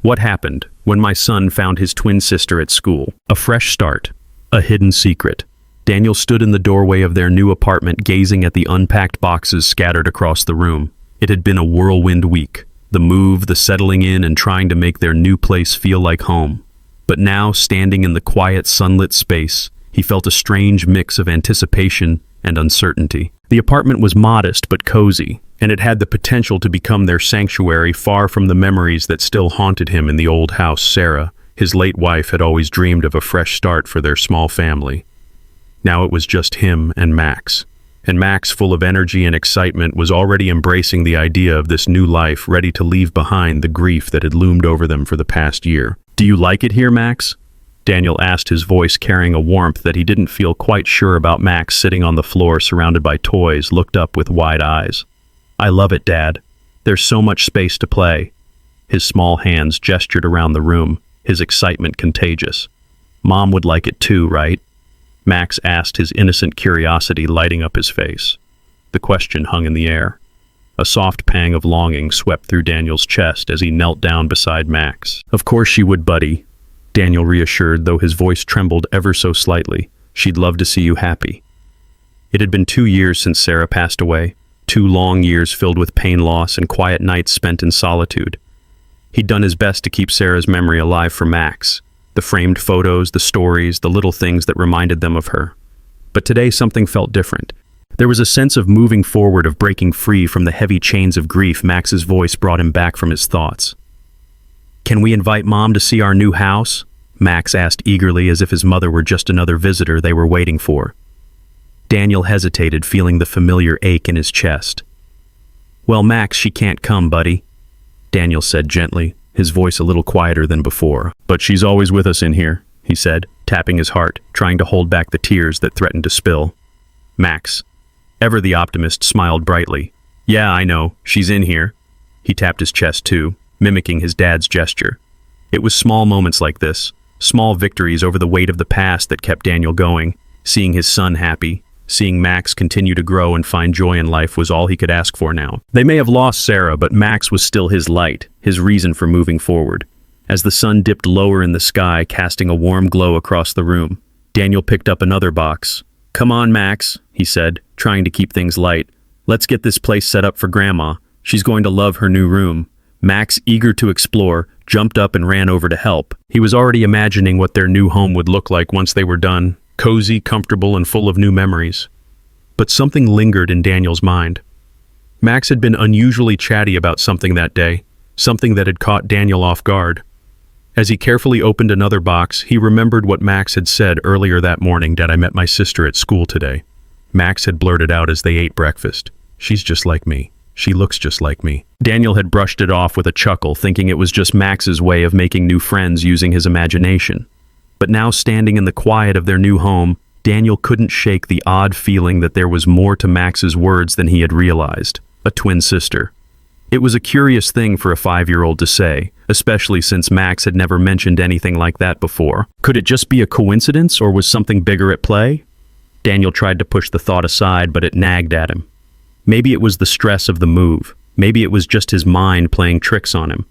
What happened when my son found his twin sister at school? A fresh start. A hidden secret. Daniel stood in the doorway of their new apartment, gazing at the unpacked boxes scattered across the room. It had been a whirlwind week. The move, the settling in, and trying to make their new place feel like home. But now, standing in the quiet, sunlit space, he felt a strange mix of anticipation and uncertainty. The apartment was modest but cozy, and it had the potential to become their sanctuary, far from the memories that still haunted him in the old house. Sarah, his late wife, had always dreamed of a fresh start for their small family. Now it was just him and Max. And Max, full of energy and excitement, was already embracing the idea of this new life, ready to leave behind the grief that had loomed over them for the past year. "Do you like it here, Max?" Daniel asked, his voice carrying a warmth that he didn't feel quite sure about. Max, sitting on the floor surrounded by toys, looked up with wide eyes. "I love it, Dad. There's so much space to play." His small hands gestured around the room, his excitement contagious. "Mom would like it too, right?" Max asked, his innocent curiosity lighting up his face. The question hung in the air. A soft pang of longing swept through Daniel's chest as he knelt down beside Max. "Of course she would, buddy," Daniel reassured, though his voice trembled ever so slightly. "She'd love to see you happy." It had been 2 years since Sarah passed away, 2 long years filled with pain, loss, and quiet nights spent in solitude. He'd done his best to keep Sarah's memory alive for Max. The framed photos, the stories, the little things that reminded them of her. But today something felt different. There was a sense of moving forward, of breaking free from the heavy chains of grief. Max's voice brought him back from his thoughts. "Can we invite Mom to see our new house?" Max asked eagerly, as if his mother were just another visitor they were waiting for. Daniel hesitated, feeling the familiar ache in his chest. "Well, Max, she can't come, buddy," Daniel said gently, his voice a little quieter than before. "But she's always with us in here," he said, tapping his heart, trying to hold back the tears that threatened to spill. Max, ever the optimist, smiled brightly. "Yeah, I know, she's in here." He tapped his chest too, mimicking his dad's gesture. It was small moments like this, small victories over the weight of the past, that kept Daniel going. Seeing his son happy, seeing Max continue to grow and find joy in life, was all he could ask for now. They may have lost Sarah, but Max was still his light, his reason for moving forward. As the sun dipped lower in the sky, casting a warm glow across the room, Daniel picked up another box. "Come on, Max," he said, trying to keep things light. "Let's get this place set up for Grandma. She's going to love her new room." Max, eager to explore, jumped up and ran over to help. He was already imagining what their new home would look like once they were done. Cozy, comfortable, and full of new memories. But something lingered in Daniel's mind. Max had been unusually chatty about something that day, something that had caught Daniel off guard. As he carefully opened another box, he remembered what Max had said earlier that morning. "Dad, I met my sister at school today." Max had blurted out as they ate breakfast. "She's just like me. She looks just like me." Daniel had brushed it off with a chuckle, thinking it was just Max's way of making new friends using his imagination. But now, standing in the quiet of their new home, Daniel couldn't shake the odd feeling that there was more to Max's words than he had realized. A twin sister. It was a curious thing for a 5-year-old to say, especially since Max had never mentioned anything like that before. Could it just be a coincidence, or was something bigger at play? Daniel tried to push the thought aside, but it nagged at him. Maybe it was the stress of the move. Maybe it was just his mind playing tricks on him.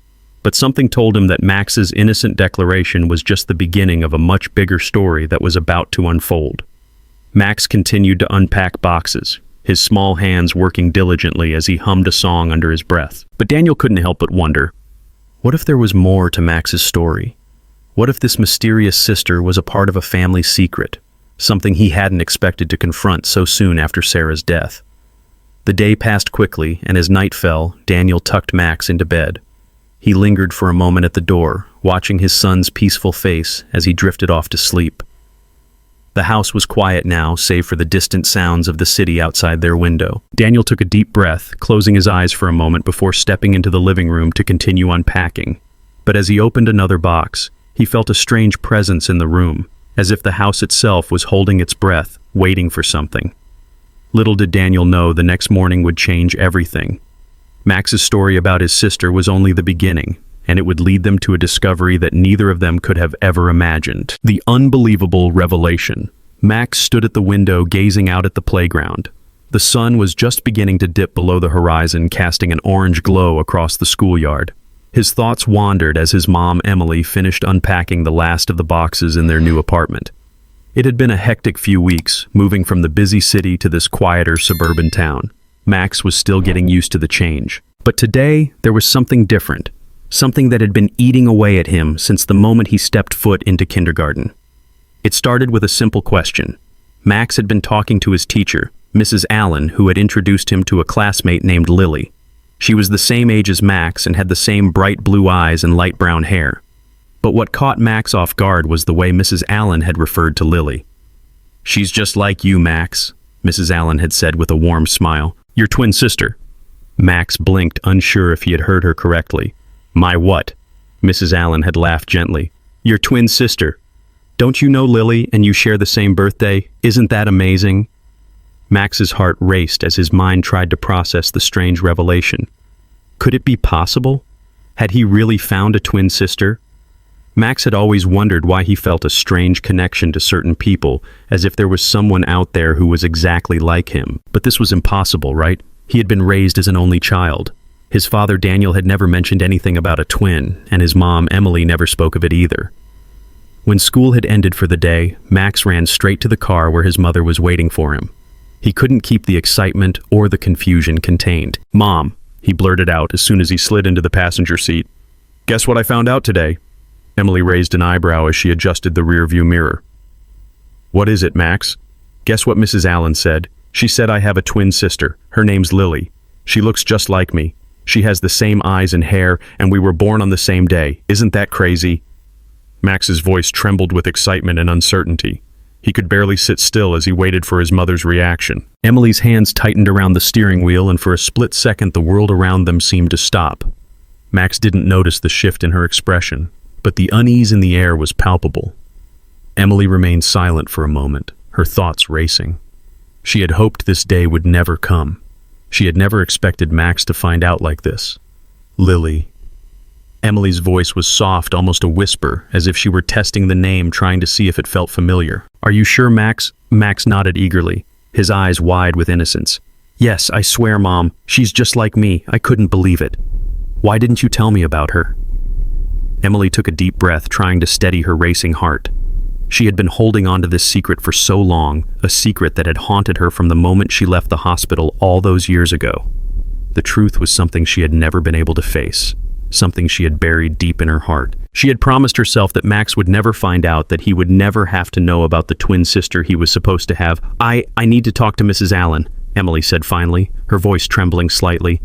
But something told him that Max's innocent declaration was just the beginning of a much bigger story that was about to unfold. Max continued to unpack boxes, his small hands working diligently as he hummed a song under his breath. But Daniel couldn't help but wonder, what if there was more to Max's story? What if this mysterious sister was a part of a family secret, something he hadn't expected to confront so soon after Sarah's death? The day passed quickly, and as night fell, Daniel tucked Max into bed. He lingered for a moment at the door, watching his son's peaceful face as he drifted off to sleep. The house was quiet now, save for the distant sounds of the city outside their window. Daniel took a deep breath, closing his eyes for a moment before stepping into the living room to continue unpacking. But as he opened another box, he felt a strange presence in the room, as if the house itself was holding its breath, waiting for something. Little did Daniel know the next morning would change everything. Max's story about his sister was only the beginning, and it would lead them to a discovery that neither of them could have ever imagined. The unbelievable revelation. Max stood at the window, gazing out at the playground. The sun was just beginning to dip below the horizon, casting an orange glow across the schoolyard. His thoughts wandered as his mom, Emily, finished unpacking the last of the boxes in their new apartment. It had been a hectic few weeks, moving from the busy city to this quieter suburban town. Max was still getting used to the change. But today, there was something different. Something that had been eating away at him since the moment he stepped foot into kindergarten. It started with a simple question. Max had been talking to his teacher, Mrs. Allen, who had introduced him to a classmate named Lily. She was the same age as Max and had the same bright blue eyes and light brown hair. But what caught Max off guard was the way Mrs. Allen had referred to Lily. "She's just like you, Max," Mrs. Allen had said with a warm smile. "Your twin sister." Max blinked, unsure if he had heard her correctly. "My what?" Mrs. Allen had laughed gently. "Your twin sister. Don't you know Lily and you share the same birthday? Isn't that amazing?" Max's heart raced as his mind tried to process the strange revelation. Could it be possible? Had he really found a twin sister? Max had always wondered why he felt a strange connection to certain people, as if there was someone out there who was exactly like him. But this was impossible, right? He had been raised as an only child. His father, Daniel, had never mentioned anything about a twin, and his mom, Emily, never spoke of it either. When school had ended for the day, Max ran straight to the car where his mother was waiting for him. He couldn't keep the excitement or the confusion contained. "Mom," he blurted out as soon as he slid into the passenger seat. "Guess what I found out today?" Emily raised an eyebrow as she adjusted the rearview mirror. "What is it, Max?" "Guess what Mrs. Allen said? She said I have a twin sister. Her name's Lily. She looks just like me. She has the same eyes and hair, and we were born on the same day. Isn't that crazy?" Max's voice trembled with excitement and uncertainty. He could barely sit still as he waited for his mother's reaction. Emily's hands tightened around the steering wheel, and for a split second the world around them seemed to stop. Max didn't notice the shift in her expression, but the unease in the air was palpable. Emily remained silent for a moment, her thoughts racing. She had hoped this day would never come. She had never expected Max to find out like this. Lily. Emily's voice was soft, almost a whisper, as if she were testing the name, trying to see if it felt familiar. "Are you sure, Max?" Max nodded eagerly, his eyes wide with innocence. "Yes, I swear, Mom. She's just like me. I couldn't believe it. Why didn't you tell me about her?" Emily took a deep breath, trying to steady her racing heart. She had been holding on to this secret for so long, a secret that had haunted her from the moment she left the hospital all those years ago. The truth was something she had never been able to face, something she had buried deep in her heart. She had promised herself that Max would never find out, that he would never have to know about the twin sister he was supposed to have. I need to talk to Mrs. Allen," Emily said finally, her voice trembling slightly.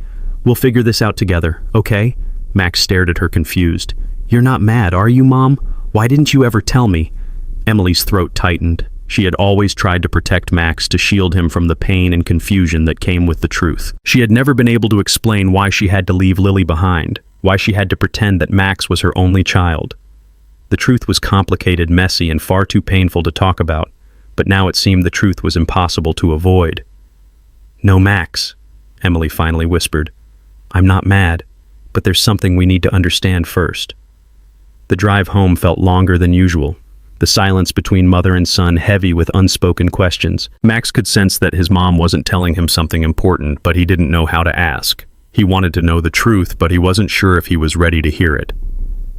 "We'll figure this out together, okay?" Max stared at her confused. "You're not mad, are you, Mom? Why didn't you ever tell me?" Emily's throat tightened. She had always tried to protect Max, to shield him from the pain and confusion that came with the truth. She had never been able to explain why she had to leave Lily behind, why she had to pretend that Max was her only child. The truth was complicated, messy, and far too painful to talk about, but now it seemed the truth was impossible to avoid. "No, Max," Emily finally whispered. "I'm not mad, but there's something we need to understand first." The drive home felt longer than usual, the silence between mother and son heavy with unspoken questions. Max could sense that his mom wasn't telling him something important, but he didn't know how to ask. He wanted to know the truth, but he wasn't sure if he was ready to hear it.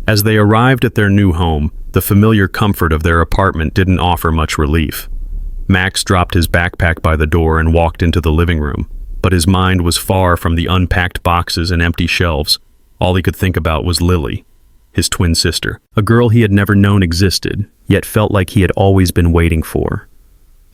As they arrived at their new home, the familiar comfort of their apartment didn't offer much relief. Max dropped his backpack by the door and walked into the living room, but his mind was far from the unpacked boxes and empty shelves. All he could think about was Lily, his twin sister, a girl he had never known existed, yet felt like he had always been waiting for.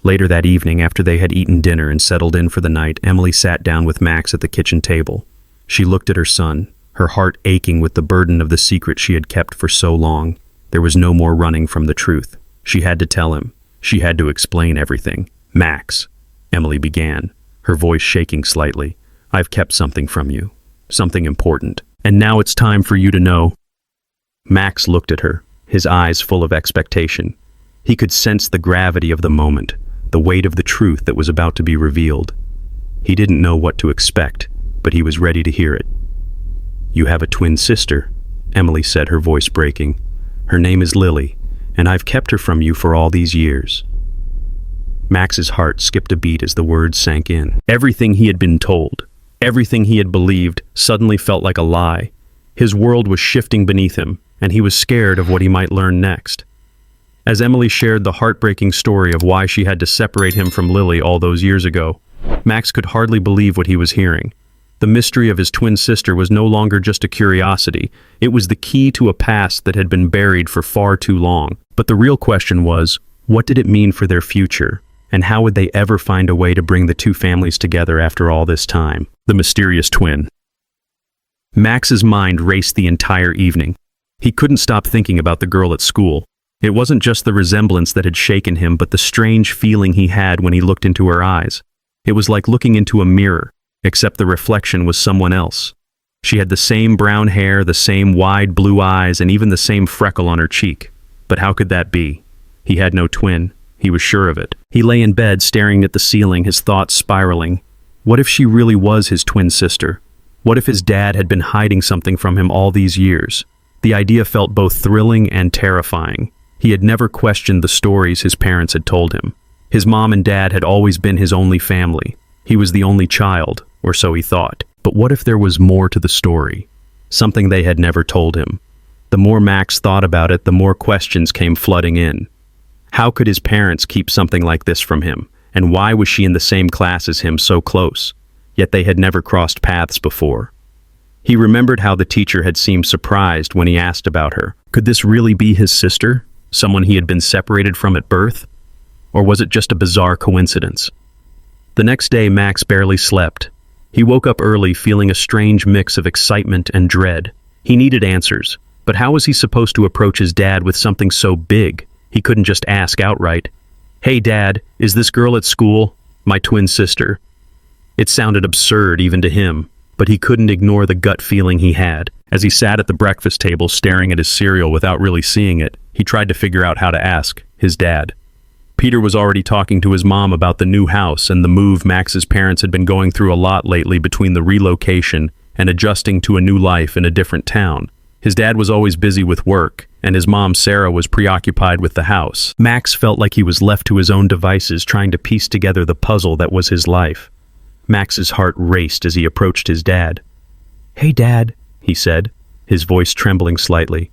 Later that evening, after they had eaten dinner and settled in for the night, Emily sat down with Max at the kitchen table. She looked at her son, her heart aching with the burden of the secret she had kept for so long. There was no more running from the truth. She had to tell him. She had to explain everything. "Max," Emily began, her voice shaking slightly, "I've kept something from you, something important, and now it's time for you to know." Max looked at her, his eyes full of expectation. He could sense the gravity of the moment, the weight of the truth that was about to be revealed. He didn't know what to expect, but he was ready to hear it. "You have a twin sister," Emily said, her voice breaking. "Her name is Lily, and I've kept her from you for all these years." Max's heart skipped a beat as the words sank in. Everything he had been told, everything he had believed, suddenly felt like a lie. His world was shifting beneath him, and he was scared of what he might learn next. As Emily shared the heartbreaking story of why she had to separate him from Lily all those years ago, Max could hardly believe what he was hearing. The mystery of his twin sister was no longer just a curiosity, it was the key to a past that had been buried for far too long. But the real question was, what did it mean for their future? And how would they ever find a way to bring the two families together after all this time? The mysterious twin. Max's mind raced the entire evening. He couldn't stop thinking about the girl at school. It wasn't just the resemblance that had shaken him, but the strange feeling he had when he looked into her eyes. It was like looking into a mirror, except the reflection was someone else. She had the same brown hair, the same wide blue eyes, and even the same freckle on her cheek. But how could that be? He had no twin. He was sure of it. He lay in bed staring at the ceiling, his thoughts spiraling. What if she really was his twin sister? What if his dad had been hiding something from him all these years? The idea felt both thrilling and terrifying. He had never questioned the stories his parents had told him. His mom and dad had always been his only family. He was the only child, or so he thought. But what if there was more to the story? Something they had never told him. The more Max thought about it, the more questions came flooding in. How could his parents keep something like this from him? And why was she in the same class as him, so close? Yet they had never crossed paths before. He remembered how the teacher had seemed surprised when he asked about her. Could this really be his sister? Someone he had been separated from at birth? Or was it just a bizarre coincidence? The next day, Max barely slept. He woke up early feeling a strange mix of excitement and dread. He needed answers, but how was he supposed to approach his dad with something so big? He couldn't just ask outright, "Hey Dad, is this girl at school my twin sister?" It sounded absurd even to him, but he couldn't ignore the gut feeling he had. As he sat at the breakfast table staring at his cereal without really seeing it, he tried to figure out how to ask his dad. Peter was already talking to his mom about the new house and the move Max's parents had been going through a lot lately between the relocation and adjusting to a new life in a different town. His dad was always busy with work, and his mom, Sarah, was preoccupied with the house. Max felt like he was left to his own devices trying to piece together the puzzle that was his life. Max's heart raced as he approached his dad. "Hey Dad," he said, his voice trembling slightly.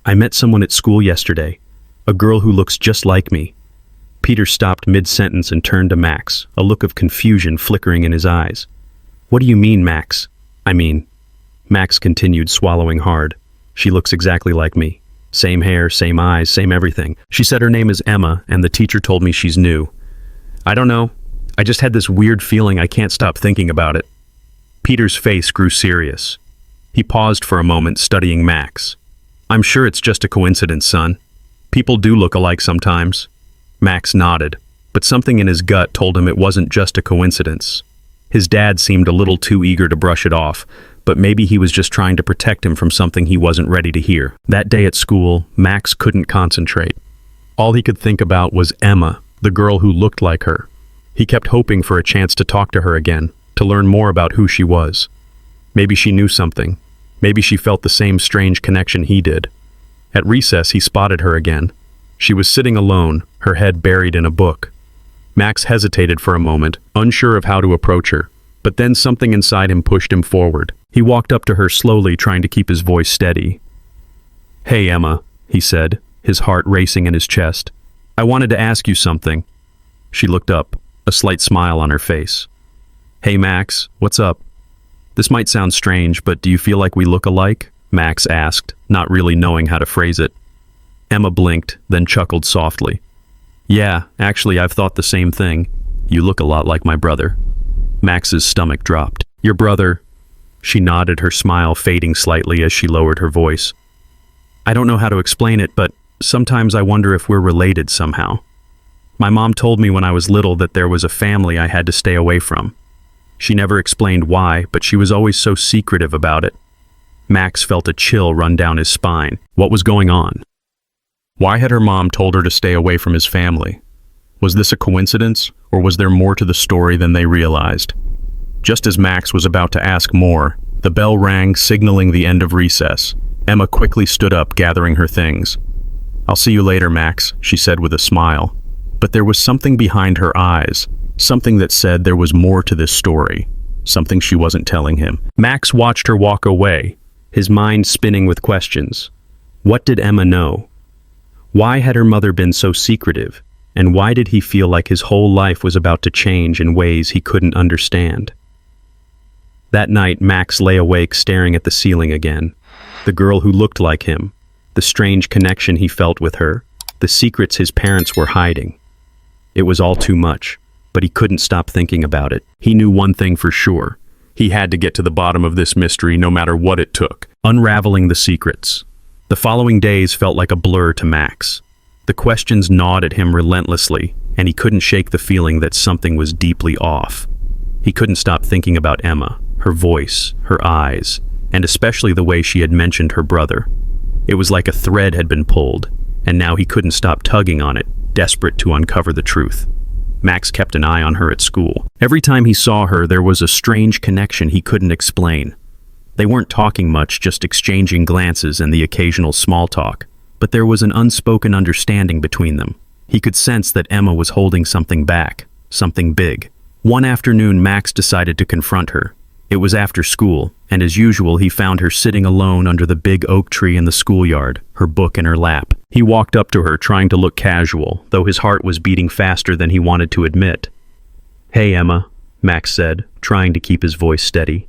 "I met someone at school yesterday, a girl who looks just like me." Peter stopped mid-sentence and turned to Max, a look of confusion flickering in his eyes. "What do you mean, Max?" Max continued, swallowing hard. "She looks exactly like me. Same hair, same eyes, same everything. She said her name is Emma, and the teacher told me she's new. I don't know. I just had this weird feeling I can't stop thinking about it." Peter's face grew serious. He paused for a moment, studying Max. "I'm sure it's just a coincidence, son. People do look alike sometimes." Max nodded, but something in his gut told him it wasn't just a coincidence. His dad seemed a little too eager to brush it off, but maybe he was just trying to protect him from something he wasn't ready to hear. That day at school, Max couldn't concentrate. All he could think about was Emma, the girl who looked like her. He kept hoping for a chance to talk to her again, to learn more about who she was. Maybe she knew something. Maybe she felt the same strange connection he did. At recess, he spotted her again. She was sitting alone, her head buried in a book. Max hesitated for a moment, unsure of how to approach her, but then something inside him pushed him forward. He walked up to her slowly, trying to keep his voice steady. "Hey, Emma," he said, his heart racing in his chest. "I wanted to ask you something." She looked up, a slight smile on her face. "Hey, Max, what's up?" "This might sound strange, but do you feel like we look alike?" Max asked, not really knowing how to phrase it. Emma blinked, then chuckled softly. "Yeah, actually, I've thought the same thing. You look a lot like my brother." Max's stomach dropped. "Your brother?" She nodded, her smile fading slightly as she lowered her voice. "I don't know how to explain it, but sometimes I wonder if we're related somehow. My mom told me when I was little that there was a family I had to stay away from. She never explained why, but she was always so secretive about it." Max felt a chill run down his spine. What was going on? Why had her mom told her to stay away from his family? Was this a coincidence, or was there more to the story than they realized? Just as Max was about to ask more, the bell rang, signaling the end of recess. Emma quickly stood up, gathering her things. "I'll see you later, Max," she said with a smile. But there was something behind her eyes, something that said there was more to this story, something she wasn't telling him. Max watched her walk away, his mind spinning with questions. What did Emma know? Why had her mother been so secretive? And why did he feel like his whole life was about to change in ways he couldn't understand? That night, Max lay awake staring at the ceiling again. The girl who looked like him, the strange connection he felt with her, the secrets his parents were hiding. It was all too much, but he couldn't stop thinking about it. He knew one thing for sure. He had to get to the bottom of this mystery no matter what it took. Unraveling the secrets. The following days felt like a blur to Max. The questions gnawed at him relentlessly, and he couldn't shake the feeling that something was deeply off. He couldn't stop thinking about Emma, her voice, her eyes, and especially the way she had mentioned her brother. It was like a thread had been pulled, and now he couldn't stop tugging on it, desperate to uncover the truth. Max kept an eye on her at school. Every time he saw her, there was a strange connection he couldn't explain. They weren't talking much, just exchanging glances and the occasional small talk. But there was an unspoken understanding between them. He could sense that Emma was holding something back, something big. One afternoon, Max decided to confront her. It was after school, and as usual, he found her sitting alone under the big oak tree in the schoolyard, her book in her lap. He walked up to her, trying to look casual, though his heart was beating faster than he wanted to admit. "Hey, Emma," Max said, trying to keep his voice steady.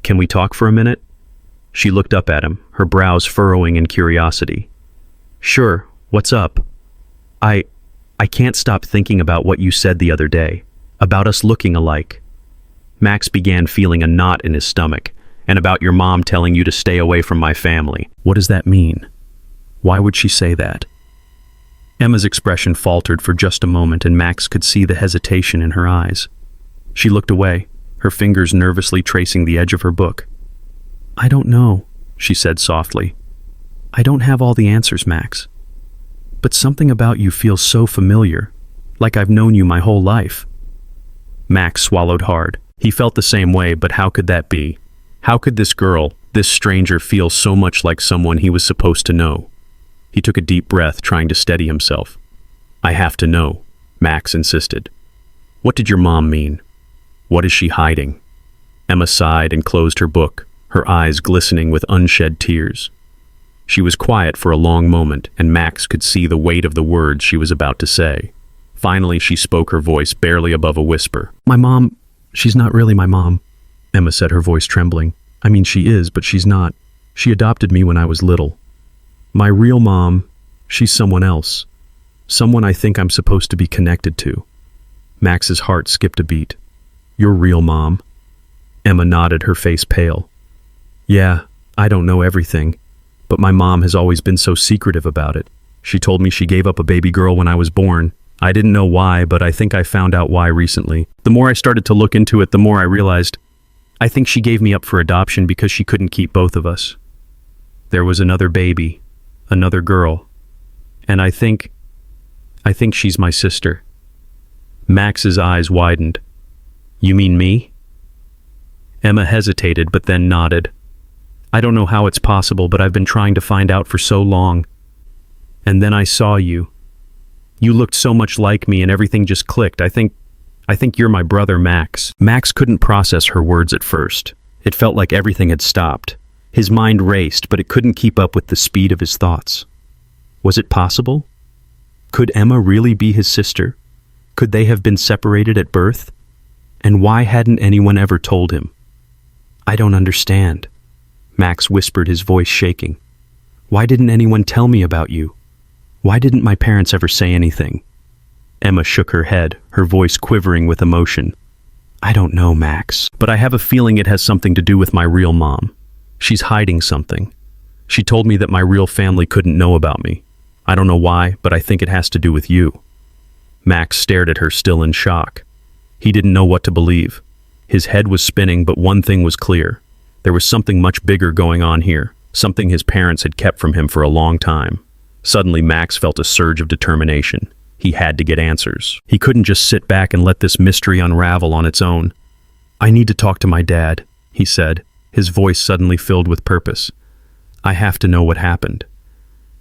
"Can we talk for a minute?" She looked up at him, her brows furrowing in curiosity. "Sure, what's up?" I can't stop thinking about what you said the other day, about us looking alike." Max began feeling a knot in his stomach, "and about your mom telling you to stay away from my family. What does that mean? Why would she say that?" Emma's expression faltered for just a moment, and Max could see the hesitation in her eyes. She looked away, her fingers nervously tracing the edge of her book. "I don't know," she said softly. "I don't have all the answers, Max. But something about you feels so familiar, like I've known you my whole life." Max swallowed hard. He felt the same way, but how could that be? How could this girl, this stranger, feel so much like someone he was supposed to know? He took a deep breath, trying to steady himself. "I have to know," Max insisted. "What did your mom mean? What is she hiding?" Emma sighed and closed her book, her eyes glistening with unshed tears. She was quiet for a long moment, and Max could see the weight of the words she was about to say. Finally, she spoke, her voice barely above a whisper. "My mom, she's not really my mom," Emma said, her voice trembling. "I mean, she is, but she's not. She adopted me when I was little. My real mom, she's someone else. Someone I think I'm supposed to be connected to." Max's heart skipped a beat. "Your real mom?" Emma nodded, her face pale. "Yeah, I don't know everything. But my mom has always been so secretive about it. She told me she gave up a baby girl when I was born. I didn't know why, but I think I found out why recently. The more I started to look into it, the more I realized I think she gave me up for adoption because she couldn't keep both of us. There was another baby, another girl, and I think she's my sister." Max's eyes widened. "You mean me?" Emma hesitated, but then nodded. "I don't know how it's possible, but I've been trying to find out for so long. And then I saw you. You looked so much like me, and everything just clicked. I think you're my brother, Max." Max couldn't process her words at first. It felt like everything had stopped. His mind raced, but it couldn't keep up with the speed of his thoughts. Was it possible? Could Emma really be his sister? Could they have been separated at birth? And why hadn't anyone ever told him? "I don't understand," Max whispered, his voice shaking. "Why didn't anyone tell me about you? Why didn't my parents ever say anything?" Emma shook her head, her voice quivering with emotion. "I don't know, Max, but I have a feeling it has something to do with my real mom. She's hiding something. She told me that my real family couldn't know about me. I don't know why, but I think it has to do with you." Max stared at her, still in shock. He didn't know what to believe. His head was spinning, but one thing was clear. There was something much bigger going on here, something his parents had kept from him for a long time. Suddenly, Max felt a surge of determination. He had to get answers. He couldn't just sit back and let this mystery unravel on its own. "I need to talk to my dad," he said, his voice suddenly filled with purpose. "I have to know what happened."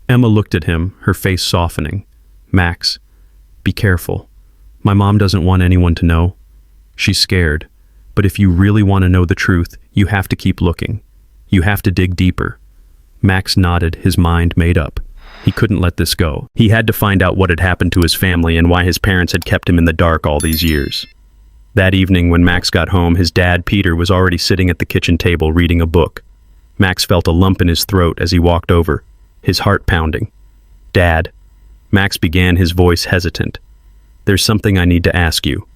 Emma looked at him, her face softening. "Max, be careful. My mom doesn't want anyone to know. She's scared. But if you really want to know the truth, you have to keep looking. You have to dig deeper. Max nodded, his mind made up. He couldn't let this go. He had to find out what had happened to his family and why his parents had kept him in the dark all these years. That evening, when Max got home, his dad, Peter, was already sitting at the kitchen table reading a book. Max felt a lump in his throat as he walked over, his heart pounding. "Dad," Max began, his voice hesitant. "There's something I need to ask you.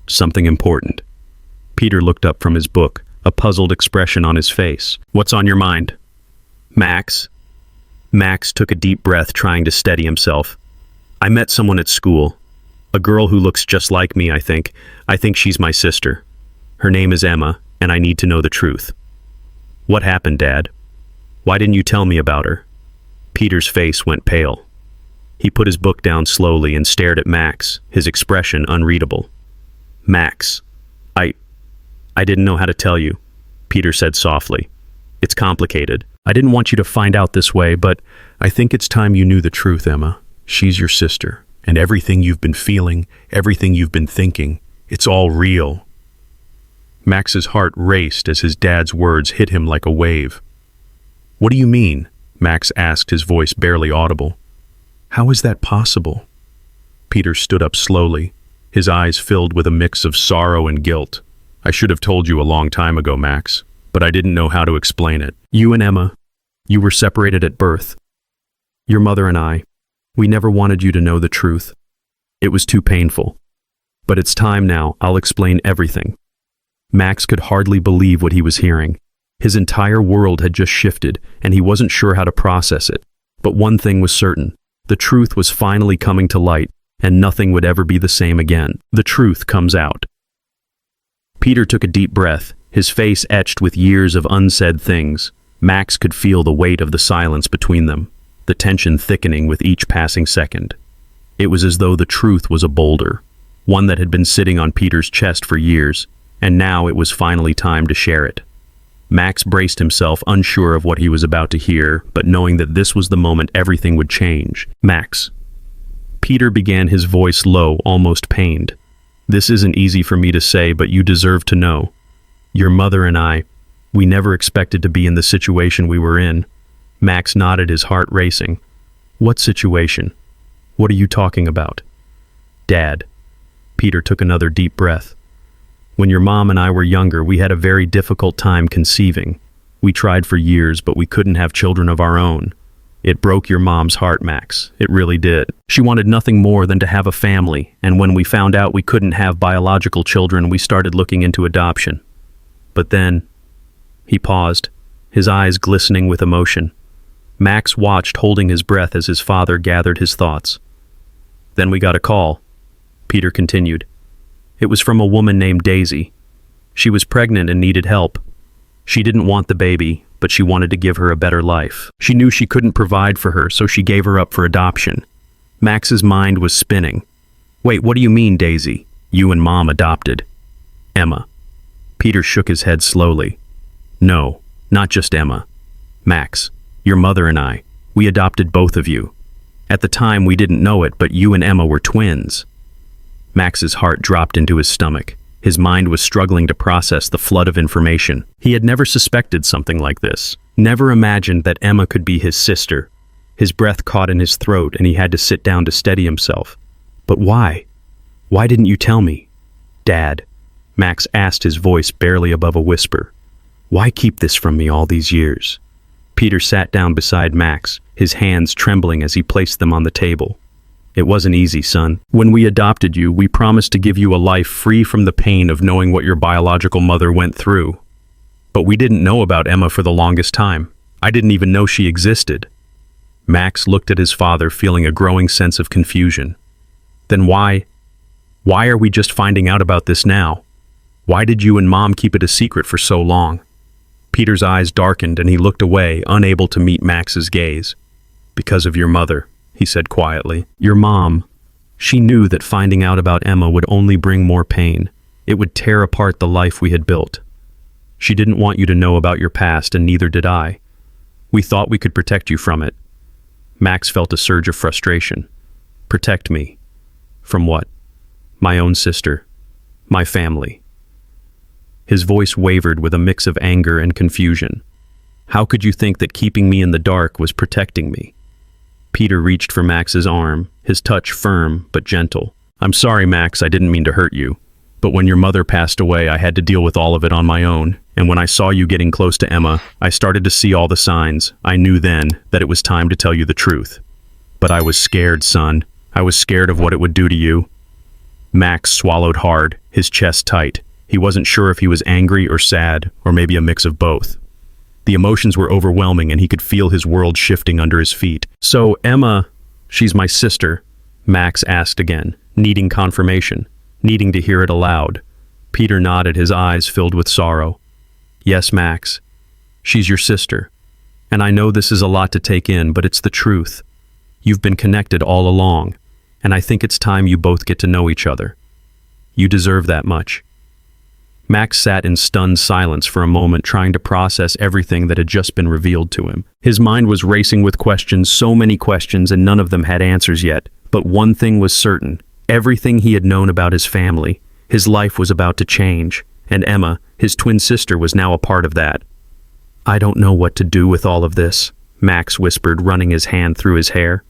Something important." Peter looked up from his book, a puzzled expression on his face. "What's on your mind?" "Max." Max took a deep breath, trying to steady himself. "I met someone at school. A girl who looks just like me, I think. I think she's my sister. Her name is Emma, and I need to know the truth." "What happened, Dad? Why didn't you tell me about her?" Peter's face went pale. He put his book down slowly and stared at Max, his expression unreadable. "Max, I didn't know how to tell you," Peter said softly. "It's complicated. I didn't want you to find out this way, but I think it's time you knew the truth, Emma. She's your sister, and everything you've been feeling, everything you've been thinking, it's all real." Max's heart raced as his dad's words hit him like a wave. "What do you mean?" Max asked, his voice barely audible. "How is that possible?" Peter stood up slowly, his eyes filled with a mix of sorrow and guilt. "I should have told you a long time ago, Max, but I didn't know how to explain it. You and Emma, you were separated at birth. Your mother and I, we never wanted you to know the truth. It was too painful. But it's time now, I'll explain everything." Max could hardly believe what he was hearing. His entire world had just shifted, and he wasn't sure how to process it. But one thing was certain. The truth was finally coming to light, and nothing would ever be the same again. The truth comes out. Peter took a deep breath, his face etched with years of unsaid things. Max could feel the weight of the silence between them, the tension thickening with each passing second. It was as though the truth was a boulder, one that had been sitting on Peter's chest for years, and now it was finally time to share it. Max braced himself, unsure of what he was about to hear, but knowing that this was the moment everything would change. "Max." Peter began, his voice low, almost pained. "This isn't easy for me to say, but you deserve to know. Your mother and I, we never expected to be in the situation we were in." Max nodded, his heart racing. "What situation? What are you talking about?" "Dad." Peter took another deep breath. "When your mom and I were younger, we had a very difficult time conceiving. We tried for years, but we couldn't have children of our own. It broke your mom's heart, Max. It really did. She wanted nothing more than to have a family, and when we found out we couldn't have biological children, we started looking into adoption. But then..." He paused, his eyes glistening with emotion. Max watched, holding his breath as his father gathered his thoughts. "Then we got a call," Peter continued. "It was from a woman named Daisy. She was pregnant and needed help. She didn't want the baby, but she wanted to give her a better life. She knew she couldn't provide for her, so she gave her up for adoption." Max's mind was spinning. "Wait, what do you mean, Daisy? You and Mom adopted Emma?" Peter shook his head slowly. "No, not just Emma. Max, your mother and I, we adopted both of you. At the time, we didn't know it, but you and Emma were twins." Max's heart dropped into his stomach. His mind was struggling to process the flood of information. He had never suspected something like this, never imagined that Emma could be his sister. His breath caught in his throat, and he had to sit down to steady himself. "But why? Why didn't you tell me, Dad?" Max asked, his voice barely above a whisper. "Why keep this from me all these years?" Peter sat down beside Max, his hands trembling as he placed them on the table. "It wasn't easy, son. When we adopted you, we promised to give you a life free from the pain of knowing what your biological mother went through. But we didn't know about Emma for the longest time. I didn't even know she existed." Max looked at his father, feeling a growing sense of confusion. "Then why are we just finding out about this now? Why did you and Mom keep it a secret for so long?" Peter's eyes darkened and he looked away, unable to meet Max's gaze. "Because of your mother," he said quietly. "Your mom. She knew that finding out about Emma would only bring more pain. It would tear apart the life we had built. She didn't want you to know about your past, and neither did I. We thought we could protect you from it." Max felt a surge of frustration. "Protect me? From what? My own sister. My family." His voice wavered with a mix of anger and confusion. How could you think that keeping me in the dark was protecting me? Peter reached for Max's arm, his touch firm but gentle. I'm sorry, Max, I didn't mean to hurt you. But when your mother passed away, I had to deal with all of it on my own. And when I saw you getting close to Emma, I started to see all the signs. I knew then that it was time to tell you the truth. But I was scared, son. I was scared of what it would do to you. Max swallowed hard, his chest tight. He wasn't sure if he was angry or sad, or maybe a mix of both. The emotions were overwhelming and he could feel his world shifting under his feet. So, Emma, she's my sister, Max asked again, needing confirmation, needing to hear it aloud. Peter nodded, his eyes filled with sorrow. Yes, Max, she's your sister. And I know this is a lot to take in, but it's the truth. You've been connected all along, and I think it's time you both get to know each other. You deserve that much. Max sat in stunned silence for a moment, trying to process everything that had just been revealed to him. His mind was racing with questions, so many questions, and none of them had answers yet. But one thing was certain. Everything he had known about his family, his life was about to change, and Emma, his twin sister, was now a part of that. I don't know what to do with all of this, Max whispered, running his hand through his hair.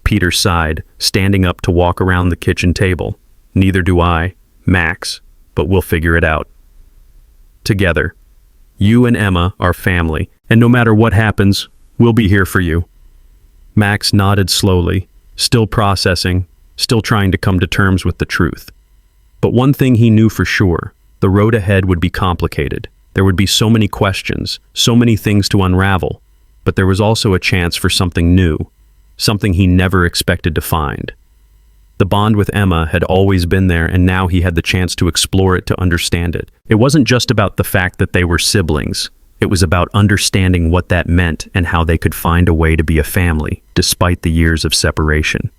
Peter sighed, standing up to walk around the kitchen table. Neither do I, Max, but we'll figure it out. Together. You and Emma are family, and no matter what happens, we'll be here for you. Max nodded slowly, still processing, still trying to come to terms with the truth. But one thing he knew for sure, the road ahead would be complicated. There would be so many questions, so many things to unravel, but there was also a chance for something new, something he never expected to find. The bond with Emma had always been there, and now he had the chance to explore it, to understand it. It wasn't just about the fact that they were siblings. It was about understanding what that meant and how they could find a way to be a family, despite the years of separation.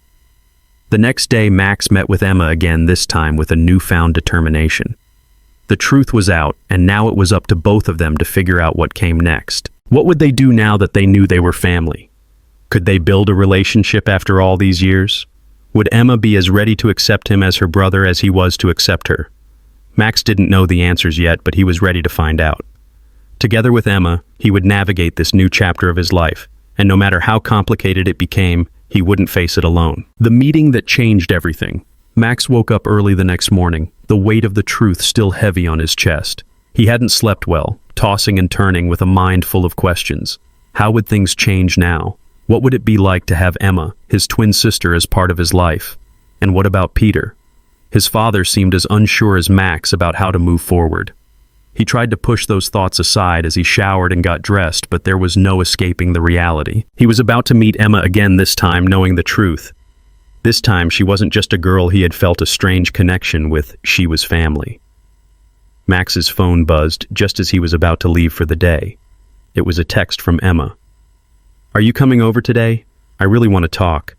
The next day, Max met with Emma again, this time with a newfound determination. The truth was out, and now it was up to both of them to figure out what came next. What would they do now that they knew they were family? Could they build a relationship after all these years? Would Emma be as ready to accept him as her brother as he was to accept her? Max didn't know the answers yet, but he was ready to find out. Together with Emma, he would navigate this new chapter of his life, and no matter how complicated it became, he wouldn't face it alone. The meeting that changed everything. Max woke up early the next morning, the weight of the truth still heavy on his chest. He hadn't slept well, tossing and turning with a mind full of questions. How would things change now? What would it be like to have Emma, his twin sister, as part of his life? And what about Peter? His father seemed as unsure as Max about how to move forward. He tried to push those thoughts aside as he showered and got dressed, but there was no escaping the reality. He was about to meet Emma again, this time knowing the truth. This time she wasn't just a girl he had felt a strange connection with, she was family. Max's phone buzzed just as he was about to leave for the day. It was a text from Emma. Are you coming over today? I really want to talk.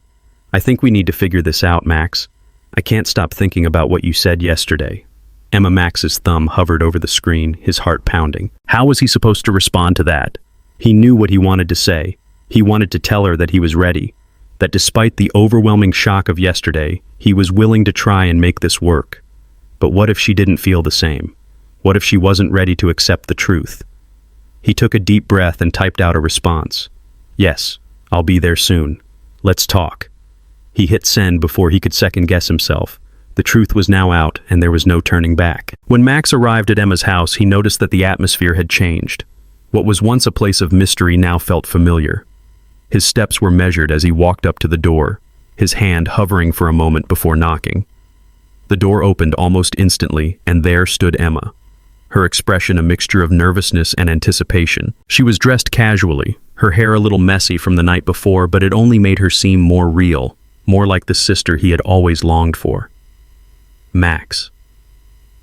I think we need to figure this out, Max. I can't stop thinking about what you said yesterday. Max's thumb hovered over the screen, his heart pounding. How was he supposed to respond to that? He knew what he wanted to say. He wanted to tell her that he was ready, that despite the overwhelming shock of yesterday, he was willing to try and make this work. But what if she didn't feel the same? What if she wasn't ready to accept the truth? He took a deep breath and typed out a response. Yes, I'll be there soon. Let's talk. He hit send before he could second-guess himself. The truth was now out, and there was no turning back. When Max arrived at Emma's house, he noticed that the atmosphere had changed. What was once a place of mystery now felt familiar. His steps were measured as he walked up to the door, his hand hovering for a moment before knocking. The door opened almost instantly, and there stood Emma. Her expression a mixture of nervousness and anticipation. She was dressed casually, her hair a little messy from the night before, but it only made her seem more real, more like the sister he had always longed for. Max.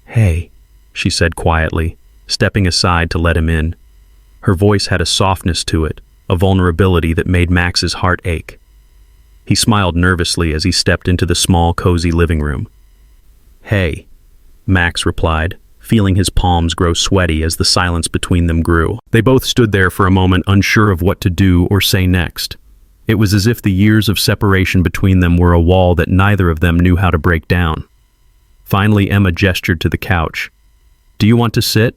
Hey, she said quietly, stepping aside to let him in. Her voice had a softness to it, a vulnerability that made Max's heart ache. He smiled nervously as he stepped into the small, cozy living room. Hey, Max replied, feeling his palms grow sweaty as the silence between them grew. They both stood there for a moment, unsure of what to do or say next. It was as if the years of separation between them were a wall that neither of them knew how to break down. Finally, Emma gestured to the couch. Do you want to sit?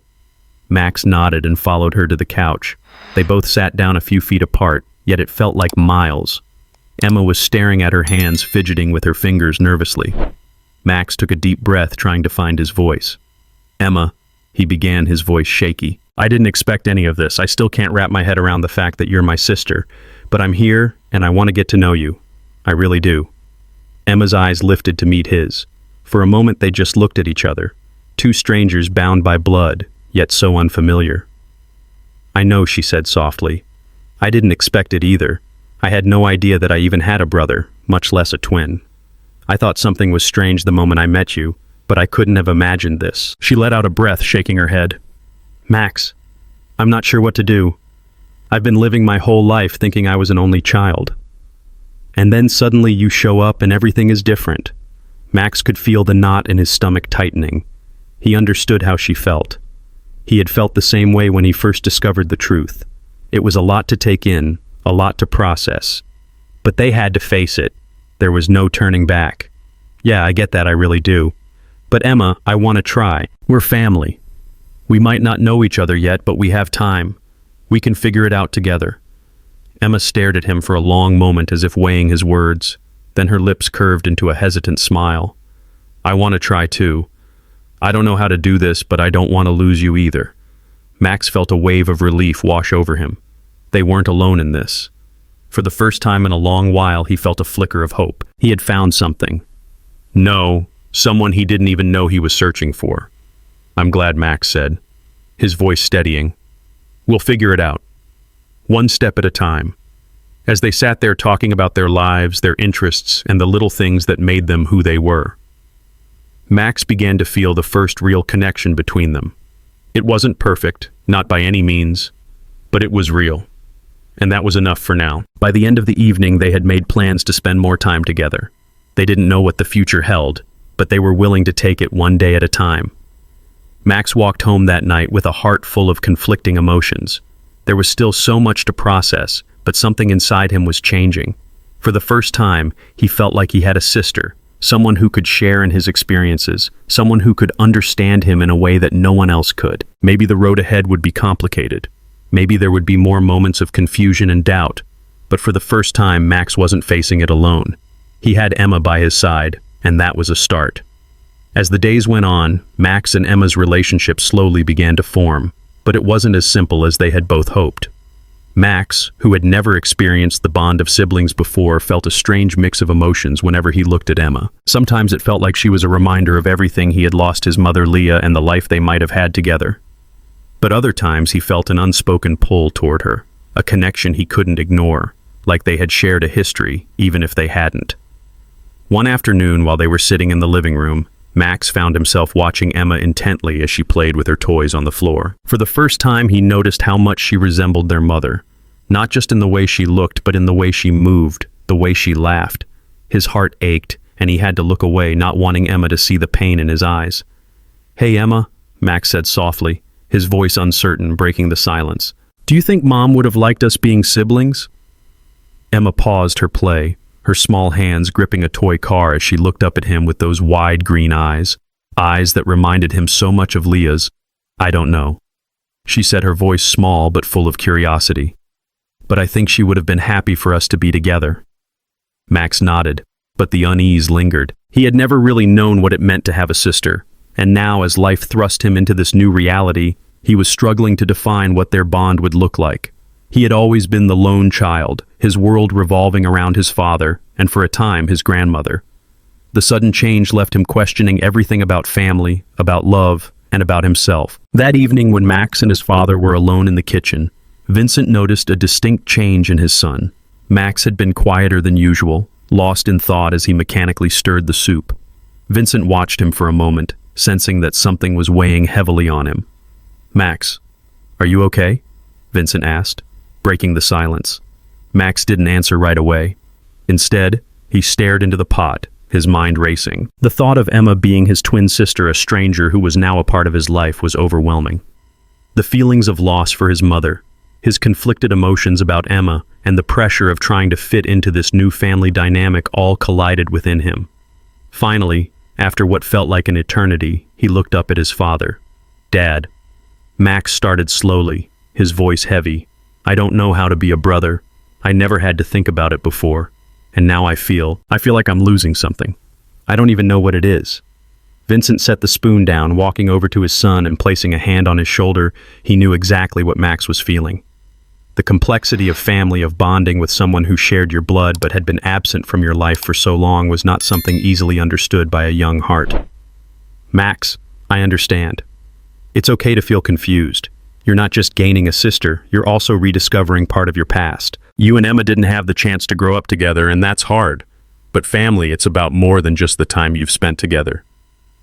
Max nodded and followed her to the couch. They both sat down a few feet apart, yet it felt like miles. Emma was staring at her hands, fidgeting with her fingers nervously. Max took a deep breath, trying to find his voice. "Emma," he began, his voice shaky. "I didn't expect any of this. I still can't wrap my head around the fact that you're my sister. But I'm here, and I want to get to know you. I really do." Emma's eyes lifted to meet his. For a moment they just looked at each other. Two strangers bound by blood, yet so unfamiliar. "I know," she said softly. "I didn't expect it either. I had no idea that I even had a brother, much less a twin. I thought something was strange the moment I met you, but I couldn't have imagined this." She let out a breath, shaking her head. "Max, I'm not sure what to do. I've been living my whole life thinking I was an only child. And then suddenly you show up and everything is different." Max could feel the knot in his stomach tightening. He understood how she felt. He had felt the same way when he first discovered the truth. It was a lot to take in, a lot to process. But they had to face it. There was no turning back. "Yeah, I get that, I really do. But Emma, I want to try. We're family. We might not know each other yet, but we have time. We can figure it out together." Emma stared at him for a long moment as if weighing his words. Then her lips curved into a hesitant smile. "I want to try too. I don't know how to do this, but I don't want to lose you either." Max felt a wave of relief wash over him. They weren't alone in this. For the first time in a long while, he felt a flicker of hope. He had found something. No, someone he didn't even know he was searching for. "I'm glad," Max said, his voice steadying. "We'll figure it out. One step at a time." As they sat there talking about their lives, their interests, and the little things that made them who they were, Max began to feel the first real connection between them. It wasn't perfect, not by any means, but it was real. And that was enough for now. By the end of the evening, they had made plans to spend more time together. They didn't know what the future held, but they were willing to take it one day at a time. Max walked home that night with a heart full of conflicting emotions. There was still so much to process, but something inside him was changing. For the first time, he felt like he had a sister, someone who could share in his experiences, someone who could understand him in a way that no one else could. Maybe the road ahead would be complicated. Maybe there would be more moments of confusion and doubt. But for the first time, Max wasn't facing it alone. He had Emma by his side, and that was a start. As the days went on, Max and Emma's relationship slowly began to form, but it wasn't as simple as they had both hoped. Max, who had never experienced the bond of siblings before, felt a strange mix of emotions whenever he looked at Emma. Sometimes it felt like she was a reminder of everything he had lost, his mother Leah and the life they might have had together. But other times he felt an unspoken pull toward her, a connection he couldn't ignore, like they had shared a history, even if they hadn't. One afternoon, while they were sitting in the living room, Max found himself watching Emma intently as she played with her toys on the floor. For the first time, he noticed how much she resembled their mother, not just in the way she looked, but in the way she moved, the way she laughed. His heart ached, and he had to look away, not wanting Emma to see the pain in his eyes. "Hey, Emma," Max said softly, his voice uncertain, breaking the silence. "Do you think Mom would have liked us being siblings?" Emma paused her play, her small hands gripping a toy car as she looked up at him with those wide green eyes that reminded him so much of Leah's. "I don't know," she said, her voice small but full of curiosity. "But I think she would have been happy for us to be together." Max nodded, but the unease lingered. He had never really known what it meant to have a sister, and now as life thrust him into this new reality, he was struggling to define what their bond would look like. He had always been the lone child, his world revolving around his father, and for a time his grandmother. The sudden change left him questioning everything about family, about love, and about himself. That evening, when Max and his father were alone in the kitchen, Vincent noticed a distinct change in his son. Max had been quieter than usual, lost in thought as he mechanically stirred the soup. Vincent watched him for a moment, sensing that something was weighing heavily on him. "Max, are you okay?" Vincent asked, breaking the silence. Max didn't answer right away. Instead, he stared into the pot, his mind racing. The thought of Emma being his twin sister, a stranger who was now a part of his life, was overwhelming. The feelings of loss for his mother, his conflicted emotions about Emma, and the pressure of trying to fit into this new family dynamic all collided within him. Finally, after what felt like an eternity, he looked up at his father. "Dad." Max started slowly, his voice heavy. I don't know how to be a brother. I never had to think about it before. And now I feel like I'm losing something. I don't even know what it is." Vincent set the spoon down, walking over to his son and placing a hand on his shoulder. He knew exactly what Max was feeling. The complexity of family, of bonding with someone who shared your blood but had been absent from your life for so long, was not something easily understood by a young heart. "Max, I understand. It's okay to feel confused. You're not just gaining a sister, you're also rediscovering part of your past. You and Emma didn't have the chance to grow up together, and that's hard. But family, it's about more than just the time you've spent together.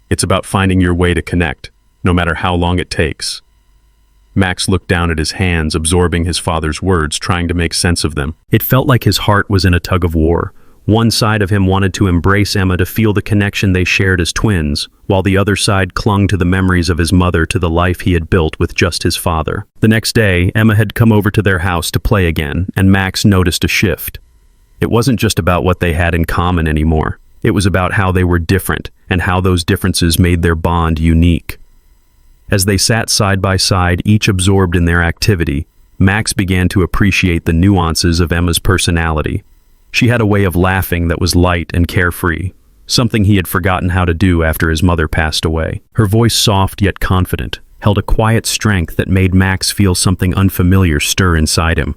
It's about finding your way to connect, no matter how long it takes." Max looked down at his hands, absorbing his father's words, trying to make sense of them. It felt like his heart was in a tug of war. One side of him wanted to embrace Emma, to feel the connection they shared as twins, while the other side clung to the memories of his mother, to the life he had built with just his father. The next day, Emma had come over to their house to play again, and Max noticed a shift. It wasn't just about what they had in common anymore. It was about how they were different, and how those differences made their bond unique. As they sat side by side, each absorbed in their activity, Max began to appreciate the nuances of Emma's personality. She had a way of laughing that was light and carefree, something he had forgotten how to do after his mother passed away. Her voice, soft yet confident, held a quiet strength that made Max feel something unfamiliar stir inside him.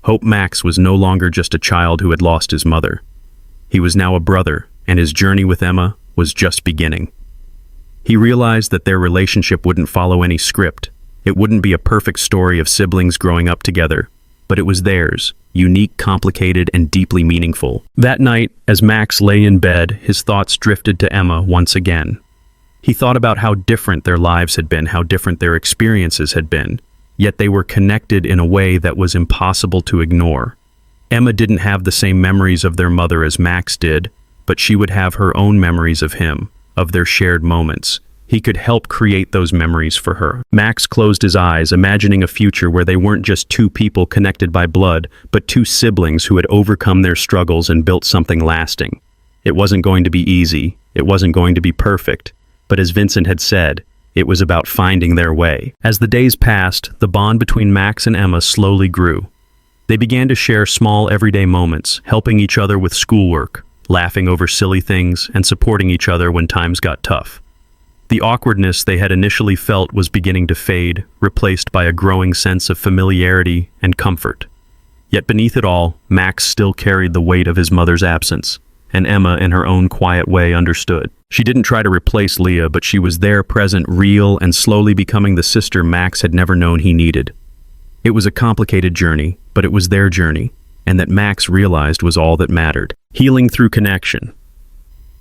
Hope Max was no longer just a child who had lost his mother. He was now a brother, and his journey with Emma was just beginning. He realized that their relationship wouldn't follow any script. It wouldn't be a perfect story of siblings growing up together, but it was theirs, unique, complicated, and deeply meaningful. That night, as Max lay in bed, his thoughts drifted to Emma once again. He thought about how different their lives had been, how different their experiences had been, yet they were connected in a way that was impossible to ignore. Emma didn't have the same memories of their mother as Max did, but she would have her own memories of him, of their shared moments. He could help create those memories for her. Max closed his eyes, imagining a future where they weren't just two people connected by blood, but two siblings who had overcome their struggles and built something lasting. It wasn't going to be easy. It wasn't going to be perfect. But as Vincent had said, it was about finding their way. As the days passed, the bond between Max and Emma slowly grew. They began to share small, everyday moments, helping each other with schoolwork, laughing over silly things, and supporting each other when times got tough. The awkwardness they had initially felt was beginning to fade, replaced by a growing sense of familiarity and comfort. Yet beneath it all, Max still carried the weight of his mother's absence, and Emma, in her own quiet way, understood. She didn't try to replace Leah, but she was there, present, real, and slowly becoming the sister Max had never known he needed. It was a complicated journey, but it was their journey, and that Max realized was all that mattered. Healing through connection.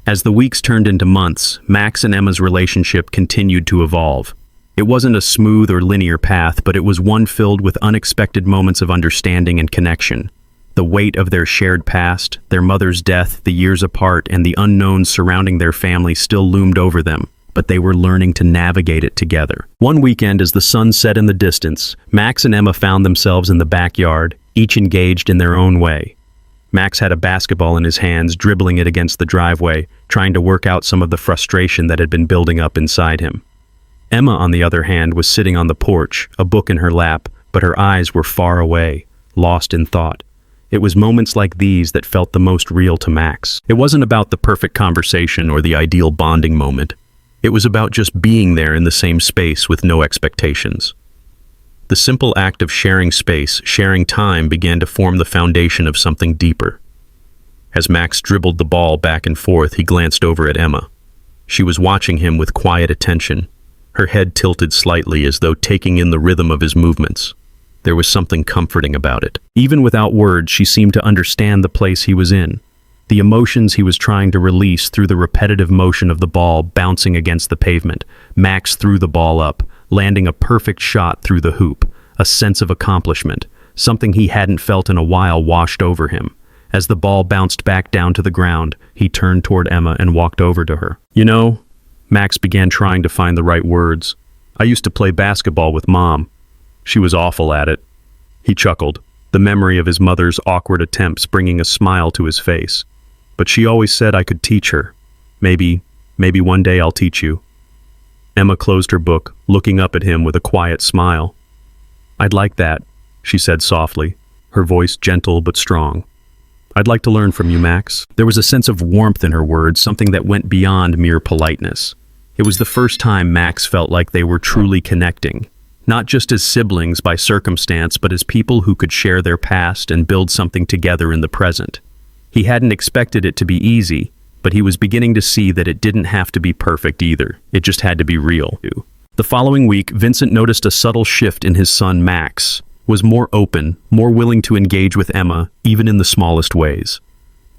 As the weeks turned into months, Max and Emma's relationship continued to evolve. It wasn't a smooth or linear path, but it was one filled with unexpected moments of understanding and connection. The weight of their shared past, their mother's death, the years apart, and the unknowns surrounding their family still loomed over them, but they were learning to navigate it together. One weekend, as the sun set in the distance, Max and Emma found themselves in the backyard, each engaged in their own way. Max had a basketball in his hands, dribbling it against the driveway, trying to work out some of the frustration that had been building up inside him. Emma, on the other hand, was sitting on the porch, a book in her lap, but her eyes were far away, lost in thought. It was moments like these that felt the most real to Max. It wasn't about the perfect conversation or the ideal bonding moment. It was about just being there in the same space with no expectations. The simple act of sharing space, sharing time, began to form the foundation of something deeper. As Max dribbled the ball back and forth, he glanced over at Emma. She was watching him with quiet attention, her head tilted slightly as though taking in the rhythm of his movements. There was something comforting about it. Even without words, she seemed to understand the place he was in, the emotions he was trying to release through the repetitive motion of the ball bouncing against the pavement. Max threw the ball up, landing a perfect shot through the hoop. A sense of accomplishment, something he hadn't felt in a while, washed over him. As the ball bounced back down to the ground, he turned toward Emma and walked over to her. "You know," Max began, trying to find the right words, "I used to play basketball with Mom. She was awful at it." He chuckled, the memory of his mother's awkward attempts bringing a smile to his face. "But she always said I could teach her. Maybe one day I'll teach you." Emma closed her book, looking up at him with a quiet smile. "I'd like that," she said softly, her voice gentle but strong. "I'd like to learn from you, Max." There was a sense of warmth in her words, something that went beyond mere politeness. It was the first time Max felt like they were truly connecting, not just as siblings by circumstance, but as people who could share their past and build something together in the present. He hadn't expected it to be easy, but he was beginning to see that it didn't have to be perfect either. It just had to be real. The following week, Vincent noticed a subtle shift in his son Max. Was more open, more willing to engage with Emma, even in the smallest ways.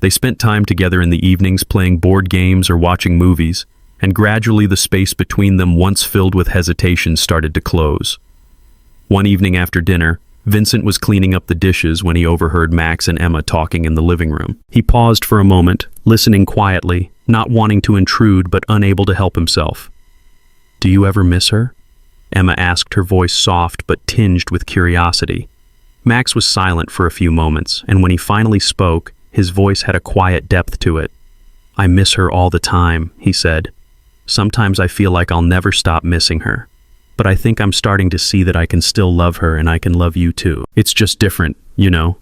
They spent time together in the evenings playing board games or watching movies, and gradually the space between them, once filled with hesitation, started to close. One evening after dinner, Vincent was cleaning up the dishes when he overheard Max and Emma talking in the living room. He paused for a moment, listening quietly, not wanting to intrude but unable to help himself. "Do you ever miss her?" Emma asked, her voice soft but tinged with curiosity. Max was silent for a few moments, and when he finally spoke, his voice had a quiet depth to it. "I miss her all the time," he said. "Sometimes I feel like I'll never stop missing her. But I think I'm starting to see that I can still love her and I can love you too. It's just different, you know."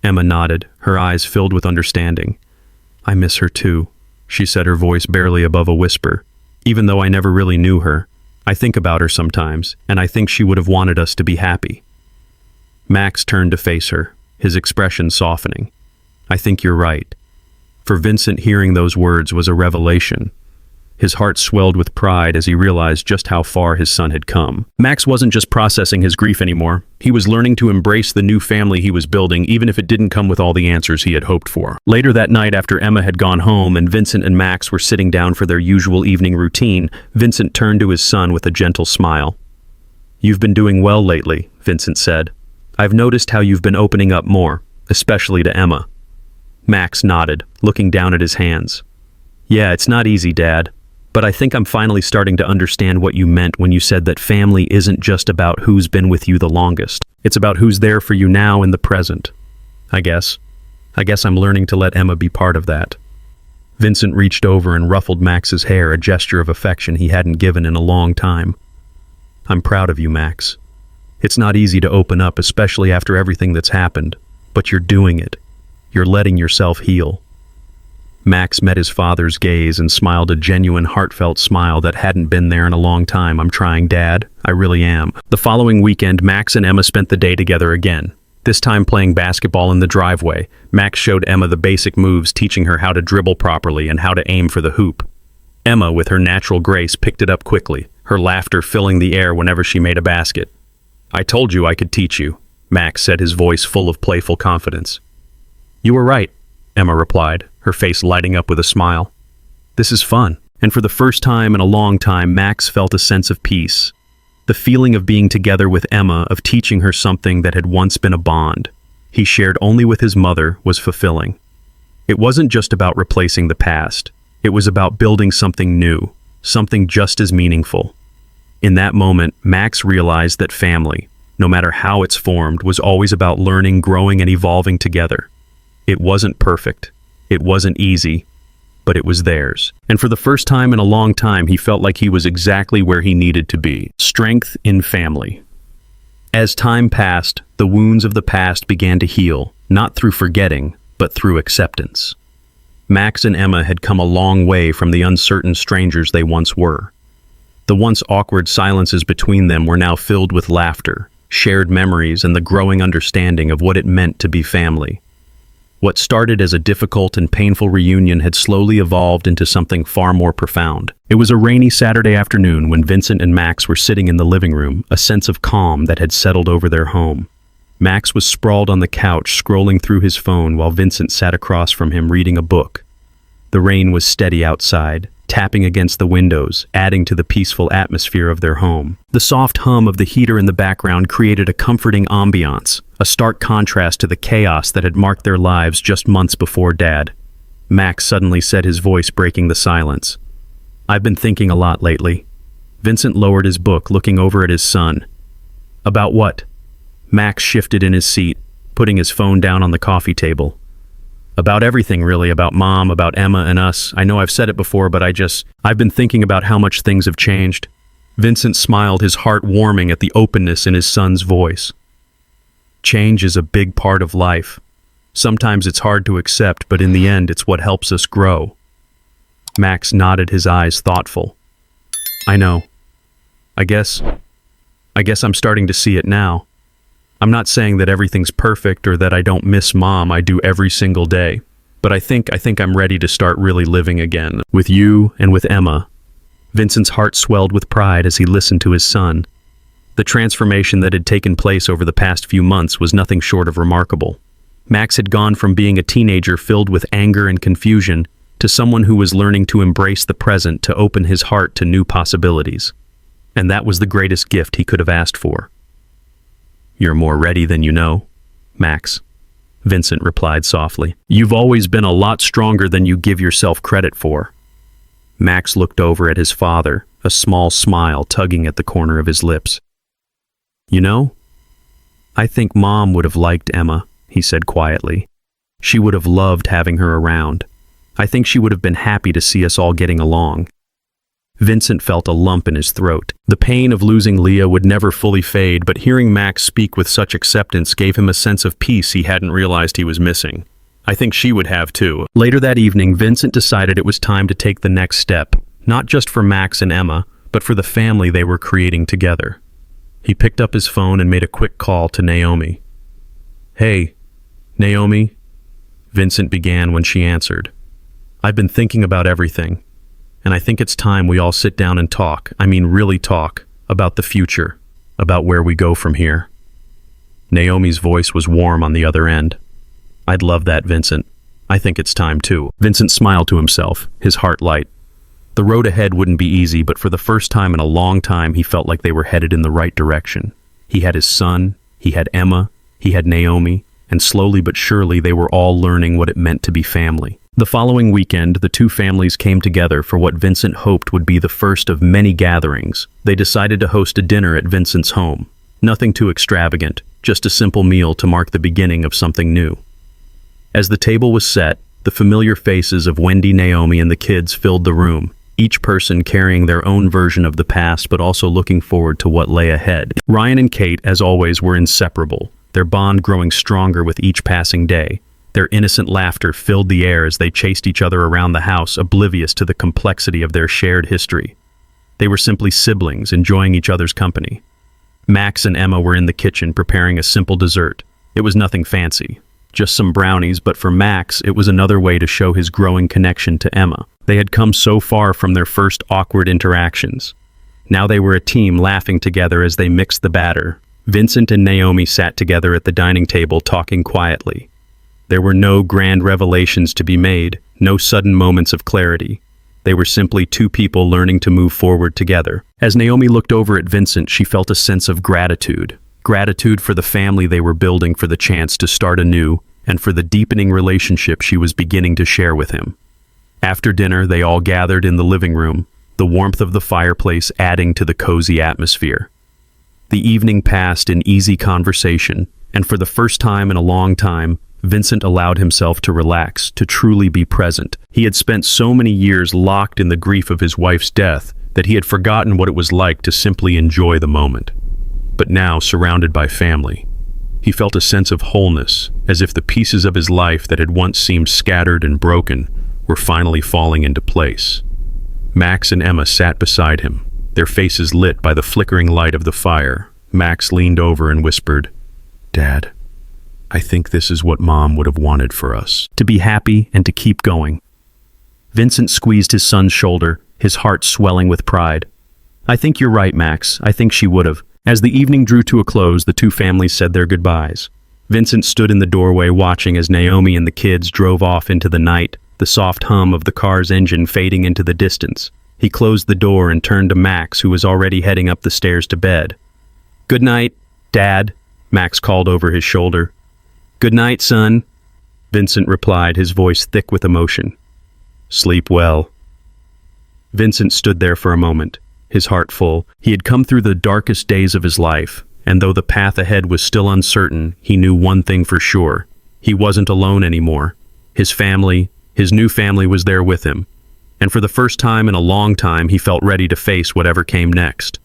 Emma nodded, her eyes filled with understanding. "I miss her too," she said, her voice barely above a whisper. "Even though I never really knew her, I think about her sometimes, and I think she would have wanted us to be happy." Max turned to face her, his expression softening. "I think you're right." For Vincent, hearing those words was a revelation. His heart swelled with pride as he realized just how far his son had come. Max wasn't just processing his grief anymore. He was learning to embrace the new family he was building, even if it didn't come with all the answers he had hoped for. Later that night, after Emma had gone home and Vincent and Max were sitting down for their usual evening routine, Vincent turned to his son with a gentle smile. "You've been doing well lately," Vincent said. "I've noticed how you've been opening up more, especially to Emma." Max nodded, looking down at his hands. "Yeah, it's not easy, Dad. But I think I'm finally starting to understand what you meant when you said that family isn't just about who's been with you the longest. It's about who's there for you now in the present. I guess I'm learning to let Emma be part of that." Vincent reached over and ruffled Max's hair, a gesture of affection he hadn't given in a long time. "I'm proud of you, Max. It's not easy to open up, especially after everything that's happened, but you're doing it. You're letting yourself heal." Max met his father's gaze and smiled, a genuine, heartfelt smile that hadn't been there in a long time. "I'm trying, Dad. I really am." The following weekend, Max and Emma spent the day together again, this time playing basketball in the driveway. Max showed Emma the basic moves, teaching her how to dribble properly and how to aim for the hoop. Emma, with her natural grace, picked it up quickly, her laughter filling the air whenever she made a basket. "I told you I could teach you," Max said, his voice full of playful confidence. "You were right," Emma replied, her face lighting up with a smile. "This is fun." And for the first time in a long time, Max felt a sense of peace. The feeling of being together with Emma, of teaching her something that had once been a bond he shared only with his mother, was fulfilling. It wasn't just about replacing the past. It was about building something new, something just as meaningful. In that moment, Max realized that family, no matter how it's formed, was always about learning, growing, and evolving together. It wasn't perfect. It wasn't easy, but it was theirs. And for the first time in a long time, he felt like he was exactly where he needed to be. Strength in family. As time passed, the wounds of the past began to heal, not through forgetting, but through acceptance. Max and Emma had come a long way from the uncertain strangers they once were. The once awkward silences between them were now filled with laughter, shared memories, and the growing understanding of what it meant to be family. What started as a difficult and painful reunion had slowly evolved into something far more profound. It was a rainy Saturday afternoon when Vincent and Max were sitting in the living room, a sense of calm that had settled over their home. Max was sprawled on the couch, scrolling through his phone, while Vincent sat across from him reading a book. The rain was steady outside, tapping against the windows, adding to the peaceful atmosphere of their home. The soft hum of the heater in the background created a comforting ambiance, a stark contrast to the chaos that had marked their lives just months before Dad. Max suddenly said, his voice breaking the silence. "I've been thinking a lot lately." Vincent lowered his book, looking over at his son. "About what?" Max shifted in his seat, putting his phone down on the coffee table. "About everything, really, about Mom, about Emma and us. I know I've said it before, but I've been thinking about how much things have changed." Vincent smiled, his heart warming at the openness in his son's voice. Change is a big part of life. Sometimes it's hard to accept, but in the end, it's what helps us grow. Max nodded, his eyes thoughtful. I know. I guess I'm starting to see it now. I'm not saying that everything's perfect or that I don't miss Mom. I do every single day. But I think I'm ready to start really living again. With you and with Emma. Vincent's heart swelled with pride as he listened to his son. The transformation that had taken place over the past few months was nothing short of remarkable. Max had gone from being a teenager filled with anger and confusion to someone who was learning to embrace the present, to open his heart to new possibilities. And that was the greatest gift he could have asked for. You're more ready than you know, Max, Vincent replied softly. You've always been a lot stronger than you give yourself credit for. Max looked over at his father, a small smile tugging at the corner of his lips. You know, I think Mom would have liked Emma, he said quietly. She would have loved having her around. I think she would have been happy to see us all getting along. Vincent felt a lump in his throat. The pain of losing Leah would never fully fade, but hearing Max speak with such acceptance gave him a sense of peace he hadn't realized he was missing. I think she would have too. Later that evening, Vincent decided it was time to take the next step, not just for Max and Emma, but for the family they were creating together. He picked up his phone and made a quick call to Naomi. Hey, Naomi, Vincent began when she answered. I've been thinking about everything, and I think it's time we all sit down and talk, really talk, about the future, about where we go from here. Naomi's voice was warm on the other end. I'd love that, Vincent. I think it's time too. Vincent smiled to himself, his heart light. The road ahead wouldn't be easy, but for the first time in a long time, he felt like they were headed in the right direction. He had his son, he had Emma, he had Naomi, and slowly but surely they were all learning what it meant to be family. The following weekend, the two families came together for what Vincent hoped would be the first of many gatherings. They decided to host a dinner at Vincent's home. Nothing too extravagant, just a simple meal to mark the beginning of something new. As the table was set, the familiar faces of Wendy, Naomi, and the kids filled the room, each person carrying their own version of the past but also looking forward to what lay ahead. Ryan and Kate, as always, were inseparable, their bond growing stronger with each passing day. Their innocent laughter filled the air as they chased each other around the house, oblivious to the complexity of their shared history. They were simply siblings, enjoying each other's company. Max and Emma were in the kitchen preparing a simple dessert. It was nothing fancy, just some brownies, but for Max, it was another way to show his growing connection to Emma. They had come so far from their first awkward interactions. Now they were a team, laughing together as they mixed the batter. Vincent and Naomi sat together at the dining table, talking quietly. There were no grand revelations to be made, no sudden moments of clarity. They were simply two people learning to move forward together. As Naomi looked over at Vincent, she felt a sense of gratitude. Gratitude for the family they were building, for the chance to start anew, and for the deepening relationship she was beginning to share with him. After dinner, they all gathered in the living room, the warmth of the fireplace adding to the cozy atmosphere. The evening passed in easy conversation, and for the first time in a long time, Vincent allowed himself to relax, to truly be present. He had spent so many years locked in the grief of his wife's death that he had forgotten what it was like to simply enjoy the moment. But now, surrounded by family, he felt a sense of wholeness, as if the pieces of his life that had once seemed scattered and broken were finally falling into place. Max and Emma sat beside him, their faces lit by the flickering light of the fire. Max leaned over and whispered, "Dad, I think this is what Mom would have wanted for us. To be happy and to keep going." Vincent squeezed his son's shoulder, his heart swelling with pride. "I think you're right, Max. I think she would have." As the evening drew to a close, the two families said their goodbyes. Vincent stood in the doorway watching as Naomi and the kids drove off into the night, the soft hum of the car's engine fading into the distance. He closed the door and turned to Max, who was already heading up the stairs to bed. "Good night, Dad," Max called over his shoulder. "Good night, son," Vincent replied, his voice thick with emotion. "Sleep well." Vincent stood there for a moment, his heart full. He had come through the darkest days of his life, and though the path ahead was still uncertain, he knew one thing for sure. He wasn't alone anymore. His family, his new family, was there with him. And for the first time in a long time, he felt ready to face whatever came next.